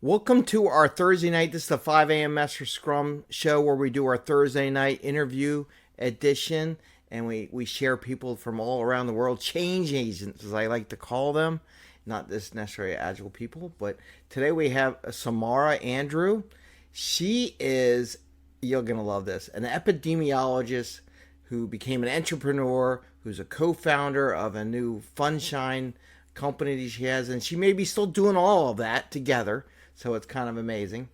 Welcome to our Thursday night. This is the 5 a.m. Mester Scrum show where we do our Thursday night interview edition, and we share people from all around the world, change agents, as I like to call them. Not this necessarily agile people, but today we have Samara Andrieux. She is, you're going to love this, an epidemiologist who became an entrepreneur, who's a co-founder of a new Fundshine company that she has, and she may be still doing all of that together. So it's kind of amazing.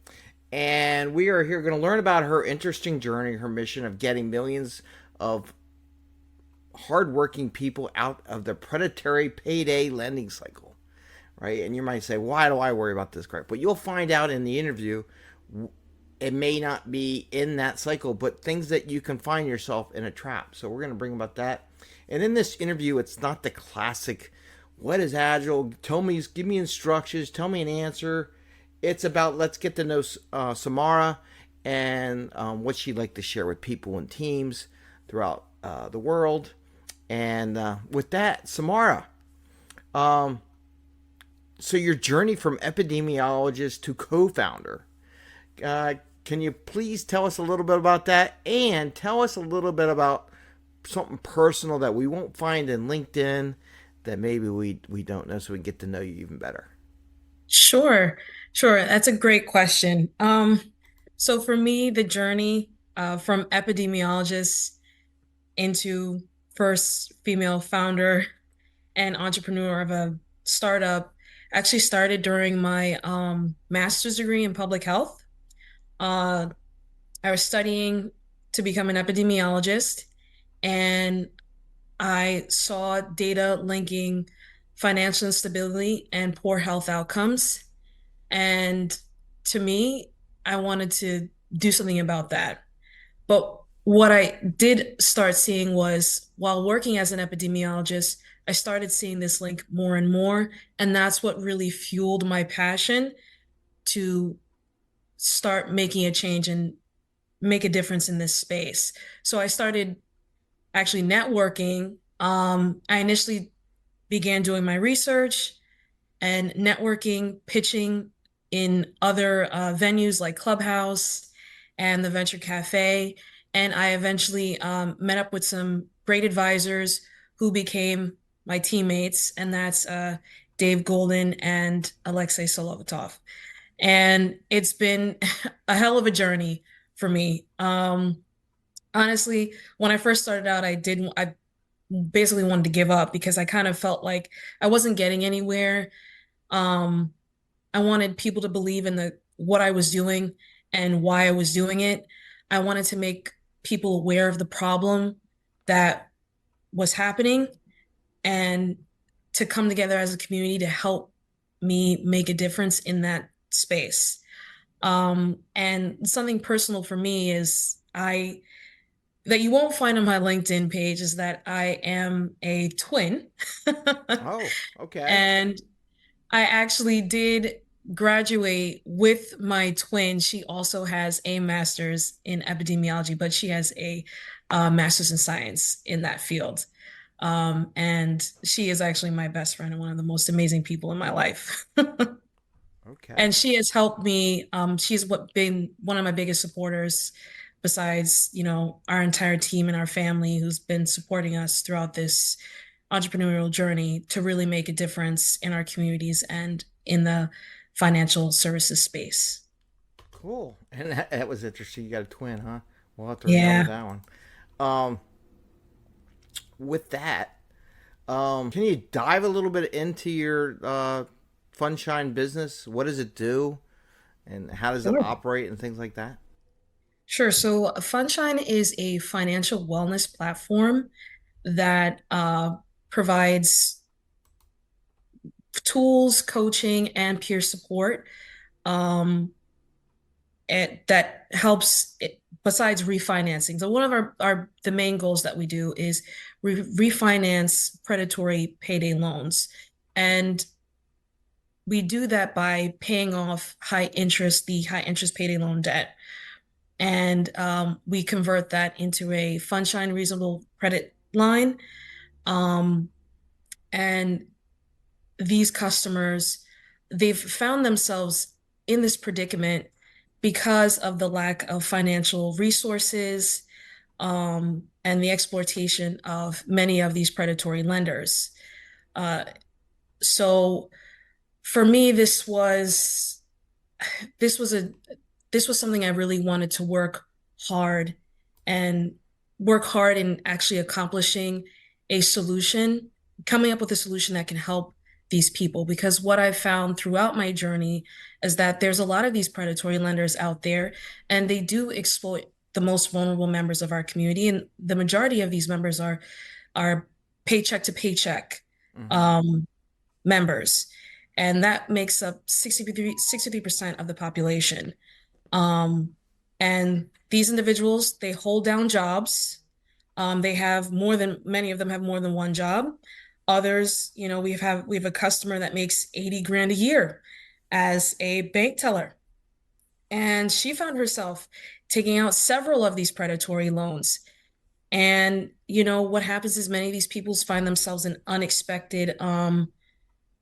And we are here going to learn about her interesting journey, her mission of getting millions of hardworking people out of the predatory payday lending cycle, right? And you might say, why do I worry about this crap? But you'll find out in the interview, it may not be in that cycle, but things that you can find yourself in a trap. So we're going to bring about that. And in this interview, it's not the classic, what is agile? Tell me, give me instructions, tell me an answer. It's about let's get to know Samara and what she'd like to share with people and teams throughout the world. And with that, Samara, um, so your journey from epidemiologist to co-founder, uh, can you please tell us a little bit about that and tell us a little bit about something personal that we won't find in LinkedIn that maybe we don't know so we can get to know you even better? Sure, sure. That's a great question. So for me, the journey from epidemiologist into first female founder and entrepreneur of a startup actually started during my master's degree in public health. Uh, I was studying to become an epidemiologist, and I saw data linking financial instability and poor health outcomes. And to me, I wanted to do something about that. But what I did start seeing was while working as an epidemiologist, I started seeing this link more and more. And that's what really fueled my passion to start making a change and make a difference in this space. So I started actually networking. I initially began doing my research and networking, pitching in other venues like Clubhouse and the Venture Cafe. And I eventually met up with some great advisors who became my teammates, and that's Dave Golden and Alexei Solovatov. And it's been a hell of a journey for me. Honestly, when I first started out, I basically wanted to give up because I kind of felt like I wasn't getting anywhere. Um, I wanted people to believe in the what I was doing and why I was doing it. I wanted to make people aware of the problem that was happening and to come together as a community to help me make a difference in that space. And something personal for me is I that you won't find on my LinkedIn page is that I am a twin. Oh, okay. And I actually did graduate with my twin. She also has a master's in epidemiology, but she has a master's in science in that field. And she is actually my best friend and one of the most amazing people in my life. Okay. And she has helped me. She's what been one of my biggest supporters, besides, our entire team and our family who's been supporting us throughout this entrepreneurial journey to really make a difference in our communities and in the financial services space. Cool. And that was interesting. You got a twin, huh? We'll have to remember Yeah. that one. Um, with that, can you dive a little bit into your Funshine business? What does it do, and how does it Sure. operate, and things like that? Sure. So Fundshine is a financial wellness platform that provides tools, coaching, and peer support that helps besides refinancing. So one of our the main goals that we do is refinance predatory payday loans. And we do that by paying off the high interest payday loan debt. And we convert that into a Fundshine reasonable credit line. Um, and these customers, they've found themselves in this predicament because of the lack of financial resources, and the exploitation of many of these predatory lenders. Uh, so for me, this was a this was something I really wanted to hard and work hard in actually accomplishing a solution, coming up with a solution that can help these people. Because what I've found throughout my journey is that there's a lot of these predatory lenders out there, and they do exploit the most vulnerable members of our community. And the majority of these members are paycheck to paycheck Mm-hmm. um, members. And that makes up 63% of the population. Um, and these individuals, they hold down jobs. They have many of them have more than one job. Others, we have a customer that makes 80 grand a year as a bank teller. And she found herself taking out several of these predatory loans. And, what happens is many of these people find themselves in unexpected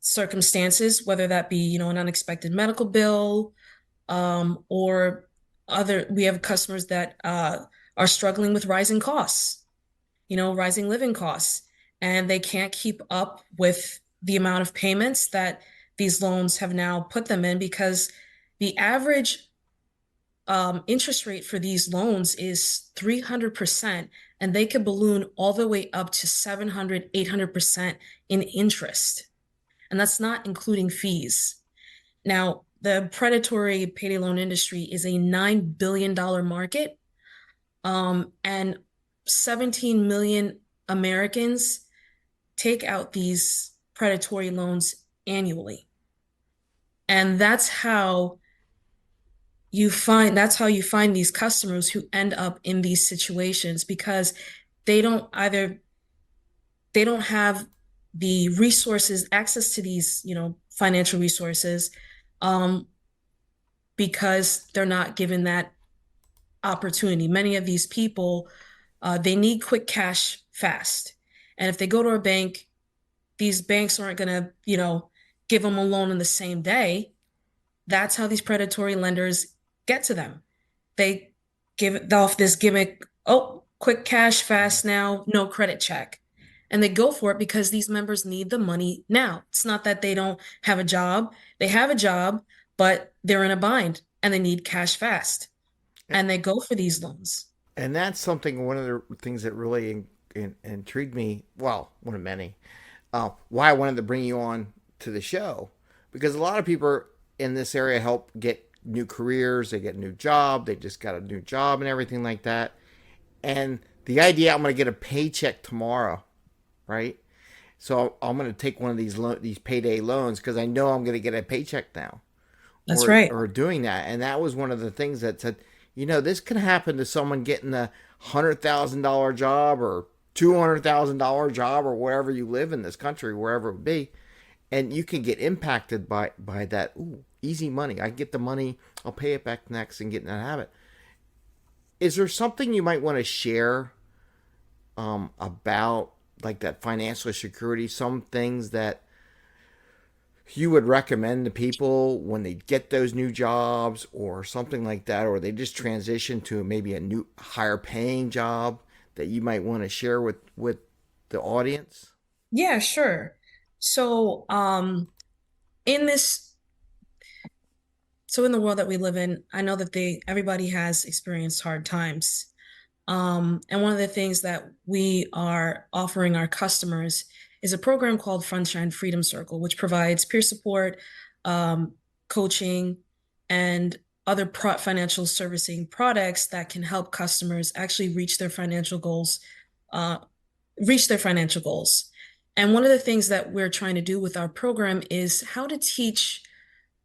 circumstances, whether that be, an unexpected medical bill, or we have customers that are struggling with rising costs, rising living costs, and they can't keep up with the amount of payments that these loans have now put them in, because the average interest rate for these loans is 300%, and they could balloon all the way up to 700, 800% in interest. And that's not including fees. Now, the predatory payday loan industry is a $9 billion market, and 17 million Americans take out these predatory loans annually. And that's how you find these customers who end up in these situations, because they don't have the resources, access to these, financial resources, um, because they're not given that opportunity. Many of these people, they need quick cash fast. And if they go to a bank, these banks aren't going to, give them a loan in the same day. That's how these predatory lenders get to them. They give off this gimmick, oh, quick cash fast now, no credit check. And they go for it because these members need the money now. It's not that they don't have a job. They have a job, but they're in a bind and they need cash fast. And they go for these loans. And that's something, one of the things that really intrigued me. Well, one of many. Why I wanted to bring you on to the show, because a lot of people in this area help get new careers, they get a new job, they just got a new job and everything like that. And the idea, I'm going to get a paycheck tomorrow, right? So I'm going to take one of these payday loans because I know I'm going to get a paycheck now, That's right. or doing that. And that was one of the things that said, this can happen to someone getting a $100,000 job or $200,000 job or wherever you live in this country, wherever it would be, and you can get impacted by that. Ooh, easy money. I get the money. I'll pay it back next and get in that habit. Is there something you might want to share about like that financial security? Some things that you would recommend to people when they get those new jobs or something like that, or they just transition to maybe a new higher paying job that you might want to share with the audience? Yeah, sure. So, in this, so in the world that we live in, I know that everybody has experienced hard times. And one of the things that we are offering our customers is a program called Fundshine Freedom Circle, which provides peer support, um, coaching, and other financial servicing products that can help customers actually uh, reach their financial goals. And one of the things that we're trying to do with our program is how to teach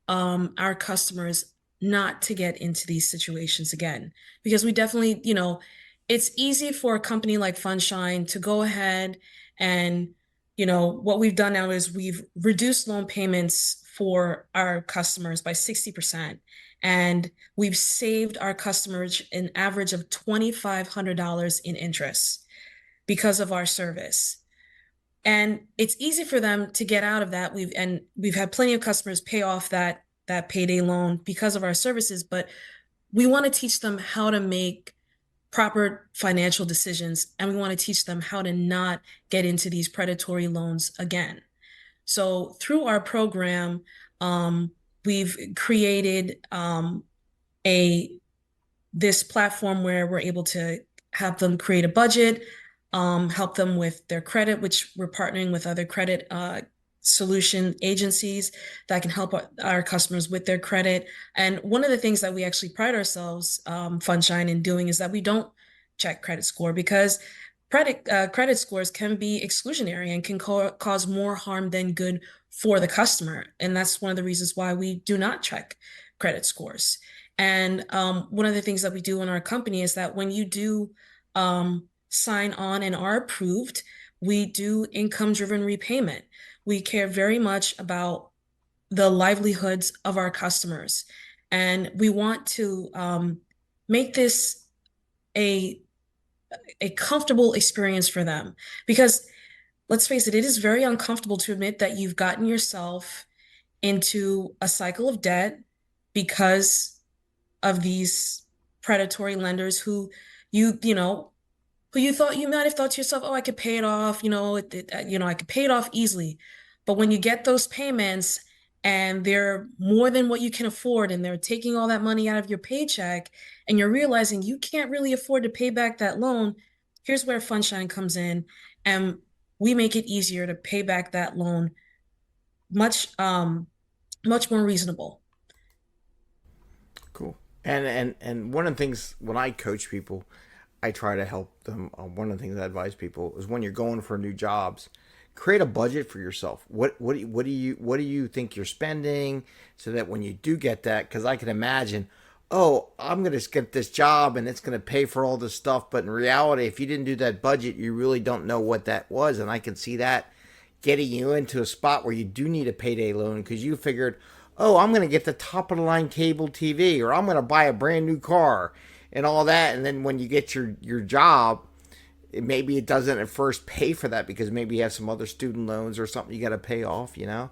our customers not to get into these situations again. Because we definitely, it's easy for a company like Fundshine to go ahead and, what we've done now is we've reduced loan payments for our customers by 60%. And we've saved our customers an average of $2,500 in interest because of our service. And it's easy for them to get out of that. We've had plenty of customers pay off that payday loan because of our services, but we want to teach them how to make proper financial decisions, and we want to teach them how to not get into these predatory loans again. So through our program, we've created a this platform where we're able to have them create a budget, help them with their credit, which we're partnering with other credit solution agencies that can help our customers with their credit. And one of the things that we actually pride ourselves, Fundshine, in doing is that we don't check credit score, because credit scores can be exclusionary and can cause more harm than good for the customer. And that's one of the reasons why we do not check credit scores. And one of the things that we do in our company is that when you do sign on and are approved, we do income-driven repayment. We care very much about the livelihoods of our customers. And we want to make this a comfortable experience for them. Because let's face it, it is very uncomfortable to admit that you've gotten yourself into a cycle of debt because of these predatory lenders who you might have thought to yourself, oh, I could pay it off, I could pay it off easily. But when you get those payments and they're more than what you can afford, and they're taking all that money out of your paycheck, and you're realizing you can't really afford to pay back that loan, here's where Fundshine comes in, and we make it easier to pay back that loan much more reasonable. Cool. And one of the things when I coach people, I try to help them. One of the things I advise people is when you're going for new jobs, create a budget for yourself. What do you think you're spending, so that when you do get that, because I can imagine, oh, I'm gonna get this job and it's gonna pay for all this stuff, but in reality, if you didn't do that budget, you really don't know what that was, and I can see that getting you into a spot where you do need a payday loan because you figured, oh, I'm going to get the top of the line cable TV, or I'm going to buy a brand new car and all that. And then when you get your job, maybe it doesn't at first pay for that because maybe you have some other student loans or something you got to pay off. And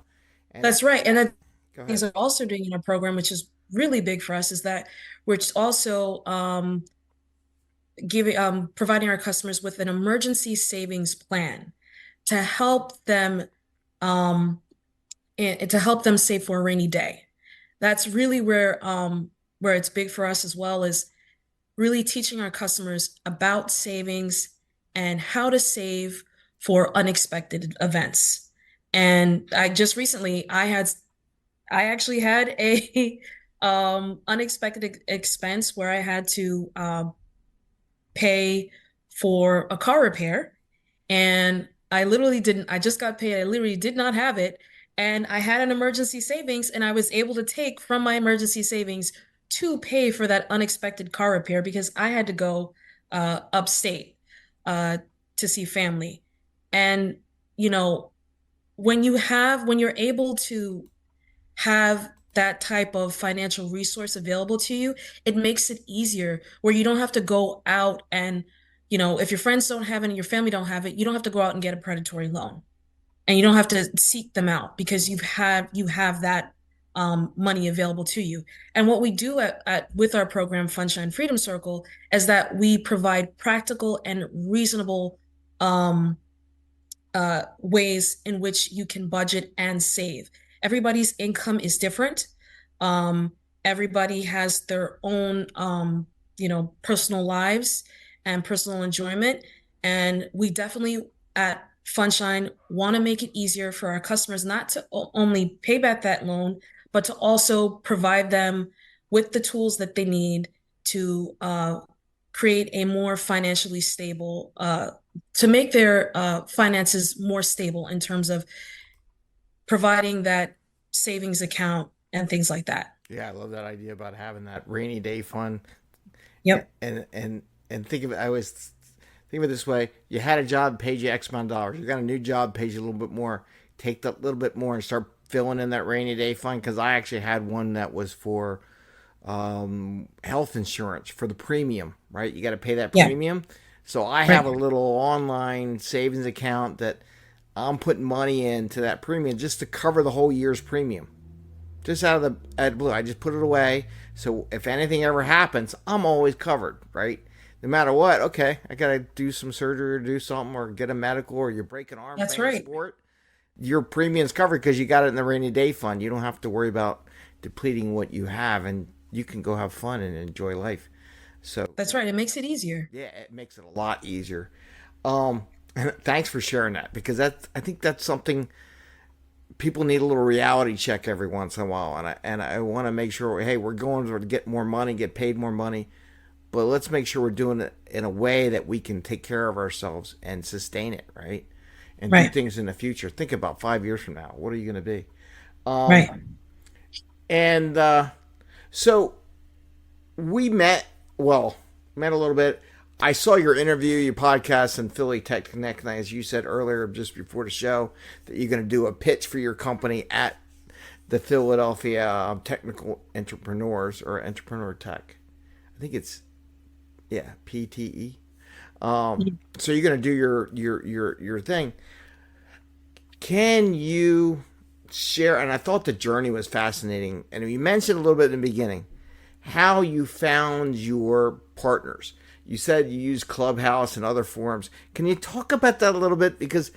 That's right. And the go things ahead. we're also doing in our program, which is really big for us, is that we're also giving providing our customers with an emergency savings plan to help them um, to help them save for a rainy day. That's really where it's big for us as well, is really teaching our customers about savings and how to save for unexpected events. And I just recently I actually had a unexpected expense where I had to pay for a car repair. And I just got paid. I literally did not have it. And I had an emergency savings, and I was able to take from my emergency savings to pay for that unexpected car repair because I had to go upstate uh, to see family. And, you know, when you're able to have that type of financial resource available to you, it makes it easier where you don't have to go out and, if your friends don't have it and your family don't have it, you don't have to go out and get a predatory loan. And you don't have to seek them out because you have that money available to you. And what we do with our program, Fundshine Freedom Circle, is that we provide practical and reasonable um, ways in which you can budget and save. Everybody's income is different. Um, Everybody has their own, personal lives and personal enjoyment. And we definitely at Fundshine want to make it easier for our customers not to only pay back that loan, but to also provide them with the tools that they need to create a more financially stable to make their finances more stable in terms of providing that savings account and things like that. Yeah, I love that idea about having that rainy day fund. Yep. And think of it. I always think of it this way: you had a job, paid you X amount of dollars. You got a new job, pays you a little bit more. Take that little bit more and start filling in that rainy day fund. Because I actually had one that was for health insurance for the premium. Right, you got to pay that Yeah. premium. So I have Right. a little online savings account that I'm putting money into that premium just to cover the whole year's premium. just out of the blue. I just put it away. So if anything ever happens, I'm always covered, right? No matter what, okay, I got to do some surgery or do something or get a medical or you break an arm That's playing a right. sport, your premium's covered because you got it in the rainy day fund. You don't have to worry about depleting what you have and you can go have fun and enjoy life. So, That's right. It makes it easier. yeah, it makes it a lot easier. And thanks for sharing that because I think that's something people need a little reality check every once in a while, and I want to make sure, hey, we're going to get more money, get paid more money, but let's make sure we're doing it in a way that we can take care of ourselves and sustain it, right? And do Right. things in the future. Think about 5 years from now. What are you going to be? Right. And so we met a little bit. I saw your interview, your podcast, and Philly Tech Connect. And as you said earlier, just before the show, that you're going to do a pitch for your company at the Philadelphia Technical Entrepreneurs or Entrepreneur Tech. I think it's PTE. So you're going to do your thing. Can you share? And I thought the journey was fascinating, and you mentioned a little bit in the beginning how you found your partners. You said you use Clubhouse and other forums. Can you talk about that a little bit? Because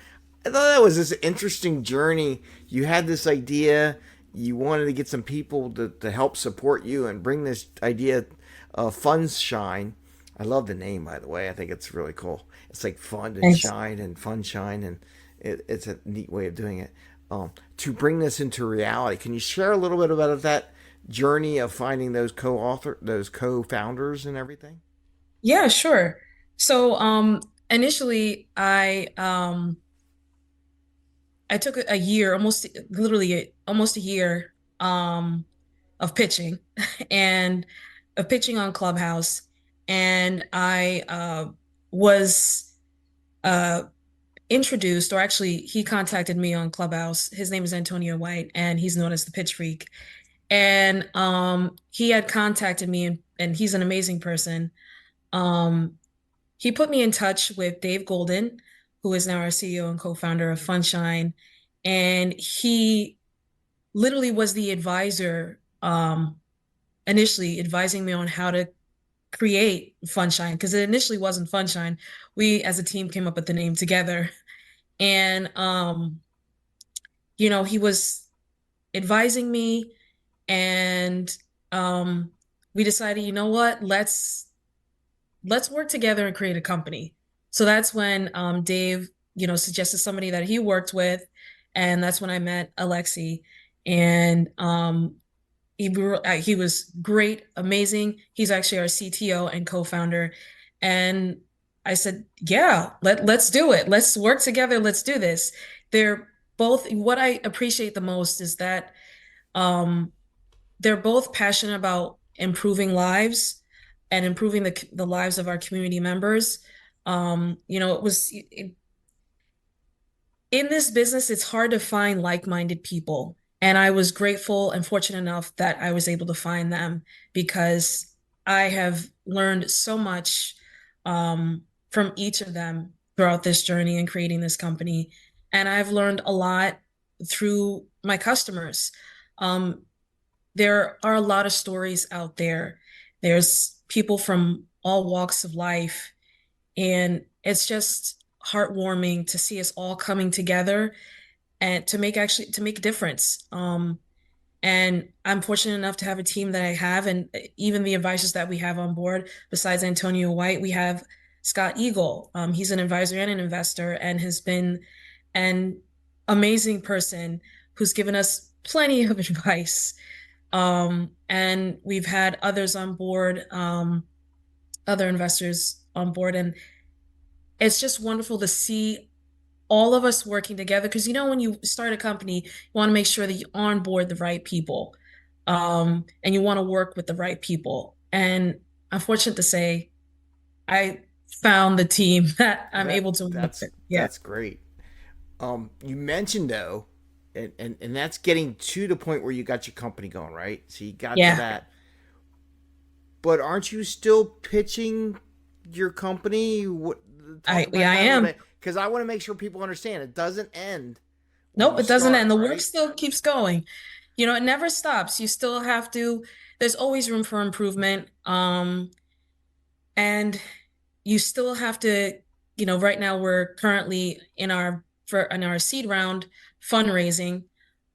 I thought that was this interesting journey. You had this idea. You wanted to get some people to help support you and bring this idea of Fundshine. I love the name, by the way. I think it's really cool. It's like fun and Thanks. shine and Fundshine, and it's a neat way of doing it. To bring this into reality, can you share a little bit about that journey of finding those co-founders and everything? Yeah, sure. So, initially I took a year, almost literally almost a year, of pitching and of pitching on Clubhouse. And I was uh, introduced, or actually, he contacted me on Clubhouse. His name is Antonio White, and he's known as the Pitch Freak. And he had contacted me, and he's an amazing person. Um, he put me in touch with Dave Golden, who is now our CEO and co-founder of Fundshine. And he literally was the advisor, initially advising me on how to create Fundshine, because it initially wasn't Fundshine. We as a team came up with the name together. And he was advising me, and we decided, you know what, let's work together and create a company. So that's when Dave, suggested somebody that he worked with, and that's when I met Alexi, and he was great, amazing. He's actually our CTO and co-founder, and I said, yeah, let's do it. Let's work together. Let's do this. They're both, what I appreciate the most is that um, they're both passionate about improving lives and improving the lives of our community members. In this business, it's hard to find like-minded people. And I was grateful and fortunate enough that I was able to find them, because I have learned so much from each of them throughout this journey in creating this company. And I've learned a lot through my customers. Um, there are a lot of stories out there. There's people from all walks of life, and it's just heartwarming to see us all coming together and to make a difference. And I'm fortunate enough to have a team that I have, and even the advisors that we have on board. Besides Antonio White, we have Scott Eagle. He's an advisor and an investor, and has been an amazing person who's given us plenty of advice. And we've had others on board, other investors on board, and it's just wonderful to see all of us working together. Because when you start a company, you want to make sure that you onboard the right people, and you want to work with the right people. And I'm fortunate to say I found the team that Well, I'm able to work with. Yeah, that's great. You mentioned though, and that's getting to the point where you got your company going, right? So you got to yeah, that, but aren't you still pitching your company? What, talk I about that a little am. bit, because I want to make sure people understand it doesn't end when Nope, you it doesn't start, end. The work right? still keeps going. it never stops. You still have to, there's always room for improvement. And you still have to, right now we're currently in our seed round fundraising.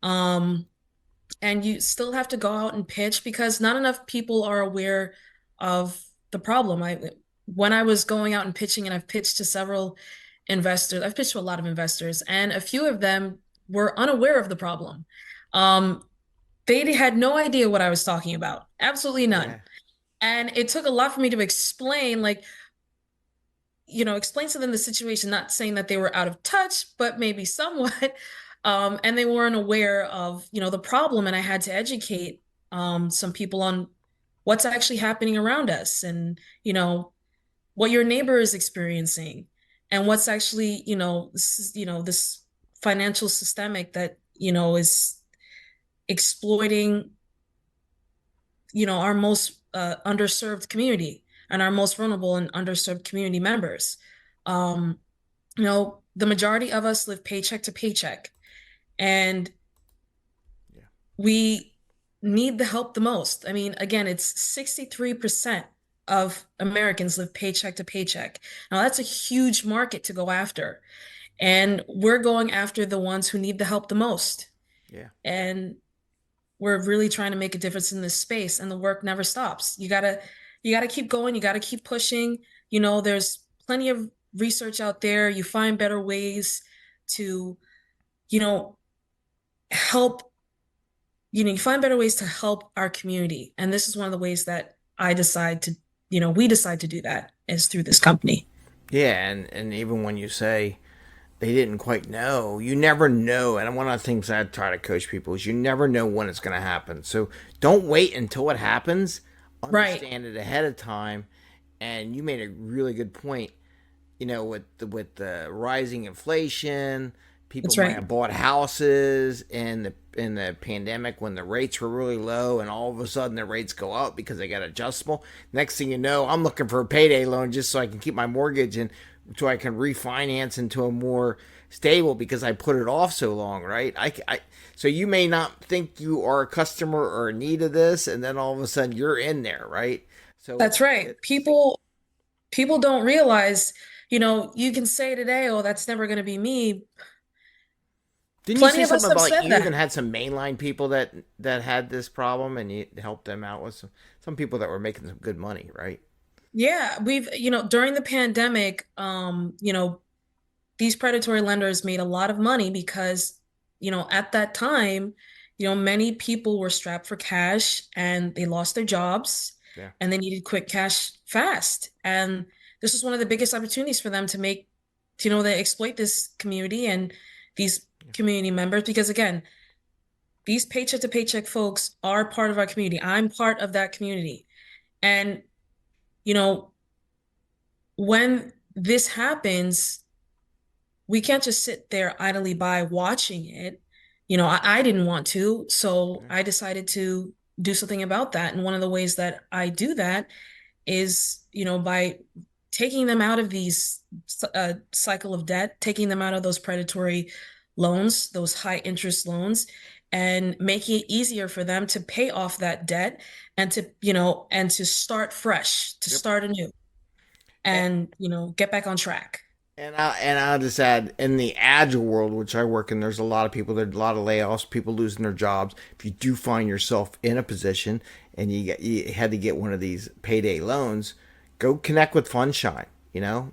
Um, and you still have to go out and pitch because not enough people are aware of the problem. When I was going out and pitching, and I've pitched to several investors, I've pitched to a lot of investors, and a few of them were unaware of the problem. Um, they had no idea what I was talking about, absolutely none. Yeah. And it took a lot for me to explain, like, explain to them the situation, not saying that they were out of touch, but maybe somewhat. And they weren't aware of, the problem. And I had to educate some people on what's actually happening around us and, what your neighbor is experiencing and what's actually, this financial systemic that, is exploiting, our most underserved community and our most vulnerable and underserved community members. Um, the majority of us live paycheck to paycheck, and Yeah. we need the help the most. I mean, again, it's 63% of Americans live paycheck to paycheck. Now, that's a huge market to go after. And we're going after the ones who need the help the most. Yeah. And we're really trying to make a difference in this space, and the work never stops. You gotta keep going, you gotta keep pushing. There's plenty of research out there. You find better ways to, you know, help, you find better ways to help our community. And this is one of the ways that we decide to do that is through this company. Yeah, and even when you say they didn't quite know, you never know. And one of the things I try to coach people is you never know when it's going to happen. So don't wait until it happens. Right. Understand it ahead of time. And you made a really good point. With the rising inflation, people That's might right. have bought houses in the pandemic when the rates were really low, and all of a sudden the rates go up because they got adjustable. Next thing you know, I'm looking for a payday loan just so I can keep my mortgage and so I can refinance into a more stable because I put it off so long, right? So you may not think you are a customer or in need of this, and then all of a sudden you're in there, right? So That's right. it's People don't realize, you can say today, oh, that's never going to be me. Didn't you Plenty say of us something have about like said you even that. had some mainline people that had this problem and you helped them out with some people that were making some good money, right? Yeah, during the pandemic, these predatory lenders made a lot of money because, at that time, many people were strapped for cash and they lost their jobs Yeah. and they needed quick cash fast. And this was one of the biggest opportunities for them to make, they exploit this community and these Yeah. community members because again, these paycheck to paycheck folks are part of our community. I'm part of that community. And, you know, when this happens, we can't just sit there idly by watching it. I didn't want to, so Yeah. I decided to do something about that. And one of the ways that I do that is, by taking them out of these cycle of debt, taking them out of those predatory loans, those high interest loans, and making it easier for them to pay off that debt and to start fresh, to Yep. start anew And, and, get back on track. I'll just add in the agile world, which I work in, there's a lot of people. There's a lot of layoffs, people losing their jobs. If you do find yourself in a position and you had to get one of these payday loans, go connect with Fundshine.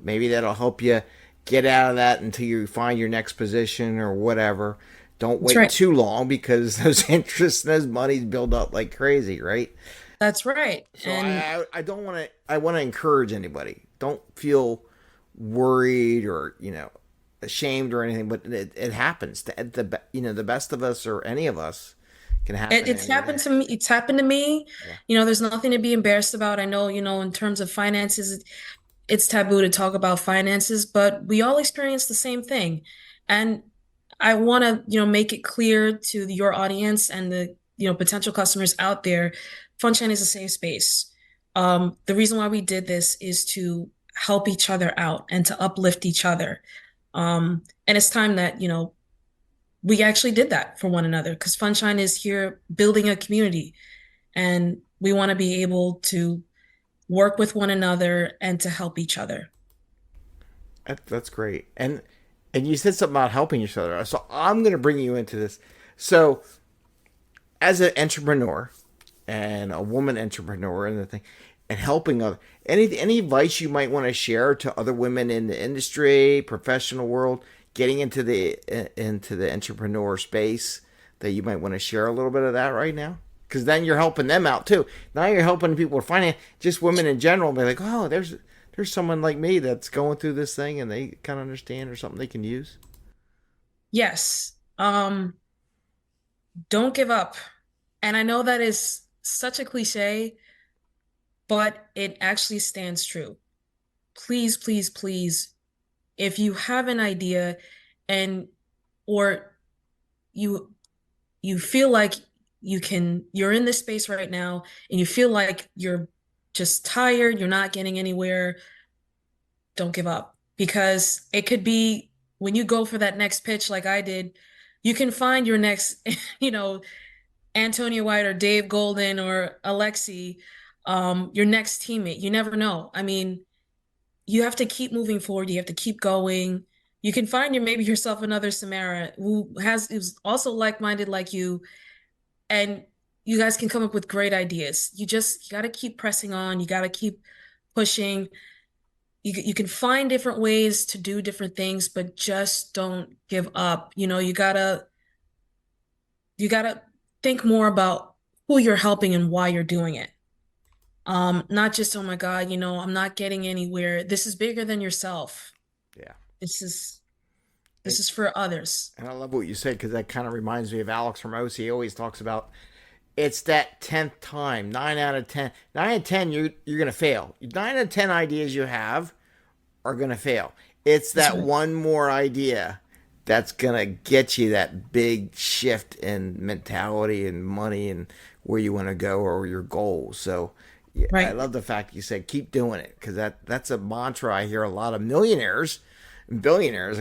Maybe that'll help you get out of that until you find your next position or whatever. Don't That's wait right. too long because those interests and those monies build up like crazy, right? That's right. So And I don't want to. I want to encourage anybody. Don't feel worried or ashamed or anything. But it happens. The best of us or any of us can happen it's any happened day. to me. It's happened to me. Yeah. There's nothing to be embarrassed about. I know, in terms of finances, it's taboo to talk about finances, but we all experience the same thing. And I want to, make it clear to your audience and the, potential customers out there, Funshine is a safe space. The reason why we did this is to help each other out and to uplift each other. And it's time that, we actually did that for one another because Funshine is here building a community, and we want to be able to work with one another and to help each other. That's great. And you said something about helping each other. So I'm going to bring you into this. So as an entrepreneur and a woman entrepreneur and the thing, and helping other, any advice you might want to share to other women in the industry, professional world, getting into the entrepreneur space that you might want to share a little bit of that right now? Because then you're helping them out too. Now you're helping people with finance, just women in general. Be like, oh, there's someone like me that's going through this thing and they kind of understand or something they can use. Yes. Don't give up. And I know that is such a cliche, but it actually stands true. Please, please, please, if you have an idea and or you you feel like you're in this space right now and you feel like you're just tired, you're not getting anywhere, don't give up because it could be when you go for that next pitch like I did, you can find your next, Antonio White or Dave Golden or Alexi, your next teammate. You never know. I mean, you have to keep moving forward. You have to keep going. You can find maybe yourself another Samara who's also like-minded like you, and you guys can come up with great ideas. You got to keep pressing on. You got to keep pushing. You can find different ways to do different things, but just don't give up. You gotta think more about who you're helping and why you're doing it. Not just, oh my God, I'm not getting anywhere. This is bigger than yourself. Yeah. This is And, this is for others. and I love what you said because that kind of reminds me of Alex Hermosi. He always talks about it's that 10th time, 9 out of 10. 9 out of 10, you're going to fail. 9 out of 10 ideas you have are going to fail. It's That's that right. one more idea that's going to get you that big shift in mentality and money and where you want to go or your goals. So yeah, I Right. love the fact you said keep doing it because that's a mantra I hear a lot of millionaires and billionaires.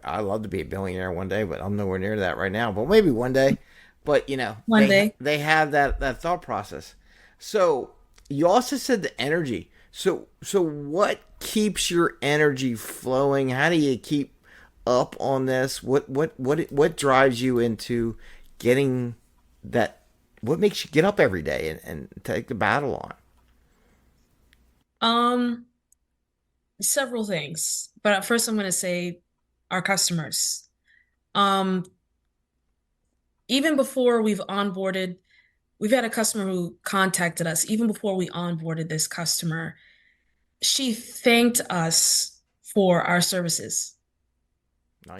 I love to be a billionaire one day, but I'm nowhere near that right now. But maybe one day. But One day. they have that thought process. So you also said the energy. So what keeps your energy flowing? How do you keep up on this? What drives you into getting that? What makes you get up every day and take the battle on? Um, Several things. But at first I'm going to say our customers. Um, Even before we've had a customer who contacted us, even before we onboarded this customer, she thanked us for our services.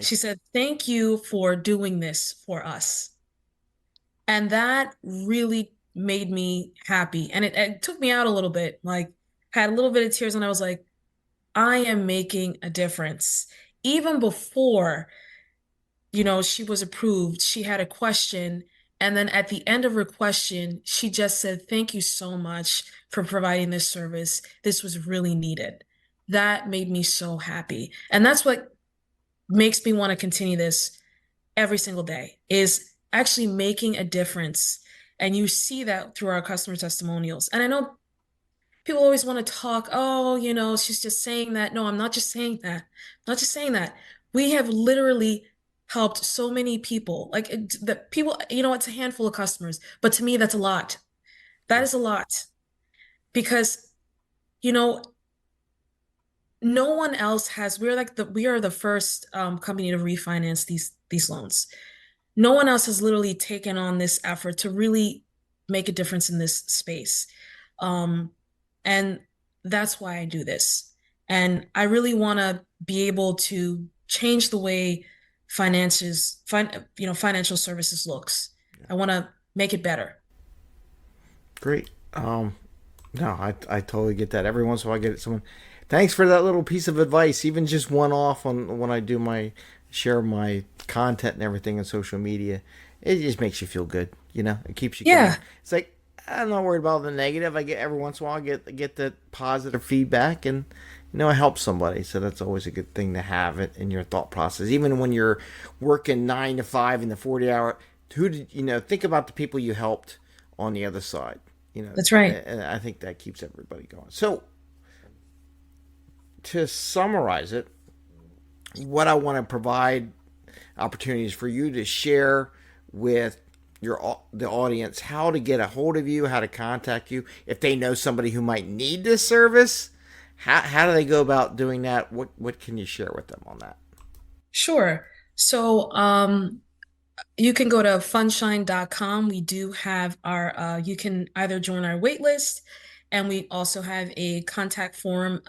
She Nice. said, "Thank you for doing this for us." And that really made me happy. And it took me out a little bit, like, had a little bit of tears, and I was like, I am making a difference. Even before, she was approved, she had a question. And then at the end of her question, she just said, "Thank you so much for providing this service. This was really needed." That made me so happy. And that's what makes me want to continue this every single day is actually making a difference. And you see that through our customer testimonials. And I know people always want to talk, oh, she's just saying that. No, I'm not just saying that. I'm not just saying that. We have literally helped so many people. Like the people, it's a handful of customers, but to me, that's a lot. That Yeah. is a lot because, you know, no one else has, we are the first company to refinance these loans. No one else has literally taken on this effort to really make a difference in this space. Um, and that's why I do this. And I really want to be able to change the way financial services looks. I want to make it better. Great. No, I totally get that. Every once in a while, I get someone. Thanks for that little piece of advice. Even just one off on when I do my share my content and everything on social media, it just makes you feel good. It keeps you going. Yeah. It's like I'm not worried about the negative. I get every once in a while, I get the positive feedback, and help somebody. So that's always a good thing to have it in your thought process. Even when you're working 9 to 5 in the 40 hour, who did think about the people you helped on the other side. That's right. And I think that keeps everybody going. So to summarize it, what I want to provide opportunities for you to share with the audience how to get a hold of you, how to contact you, if they know somebody who might need this service. How do they go about doing that? What can you share with them on that? Sure. So, you can go to fundshine.com. We do have you can either join our wait list, and we also have a contact form.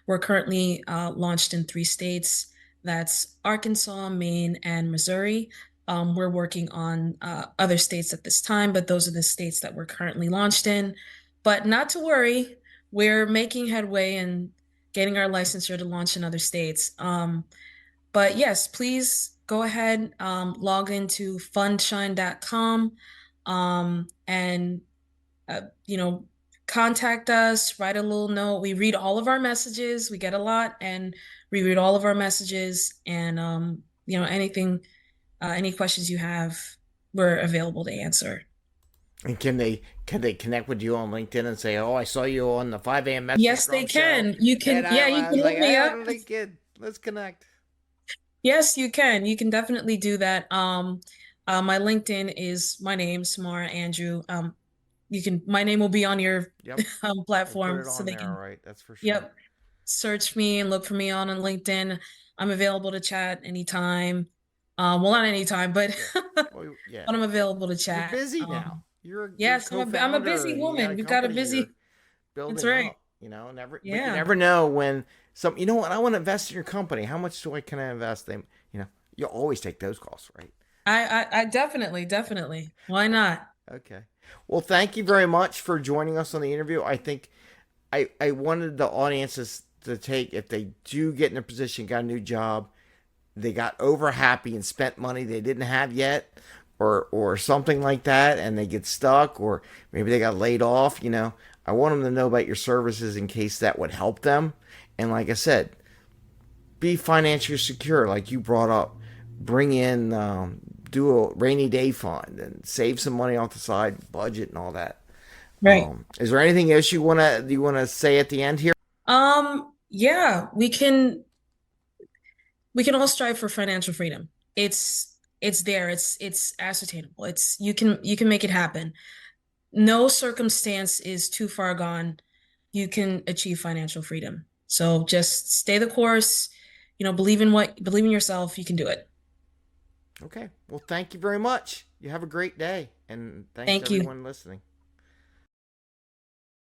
We're currently launched in 3 states. That's Arkansas, Maine, and Missouri. We're working on other states at this time, but those are the states that we're currently launched in. But not to worry, we're making headway and getting our licensure to launch in other states. But yes, please go ahead, log into fundshine.com, and uh, you know, contact us, write a little note. We read all of our messages. We get a lot, and we read all of our messages. And any questions you have, we're available to answer. And can they connect with you on LinkedIn and say, "Oh, I saw you on the 5 a.m. Mester Yes, they Scrum show," can. You and can, I, yeah, you I can was like, look me "Hey, up. on LinkedIn, let's connect." Yes, you can. You can definitely do that. My LinkedIn is my name, Samara Andrew. My name will be on your Yep, we'll put platform it so on they there. All can, right, that's for sure. yep, search me and look for me on LinkedIn. I'm available to chat anytime. Well, not anytime, but Yeah. Well, yeah. but I'm available to You're chat. busy now. You're a Yes, I'm a co-founder, busy and you got woman. a We've got a company you're busy. That's building right. up. But you Yeah. never know when some. You know what? I want to invest in your company. How much can I invest? You'll always take those calls, right? I definitely. Why not? Okay. Well, thank you very much for joining us on the interview. I think I wanted the audiences to take, if they do get in a position, got a new job, they got over happy and spent money they didn't have yet, or something like that, and they get stuck, or maybe they got laid off. I want them to know about your services in case that would help them. And like I said, be financially secure, like you brought up. Bring in, do a rainy day fund and save some money off the side, budget and all that. Right. Is there anything else you wanna say at the end here? Yeah, we can all strive for financial freedom. It's there. It's ascertainable. It's you can make it happen. No circumstance is too far gone. You can achieve financial freedom. So just stay the course, believe in yourself, you can do it. Okay. Well, thank you very much. You have a great day, and thanks to Thank you. everyone listening.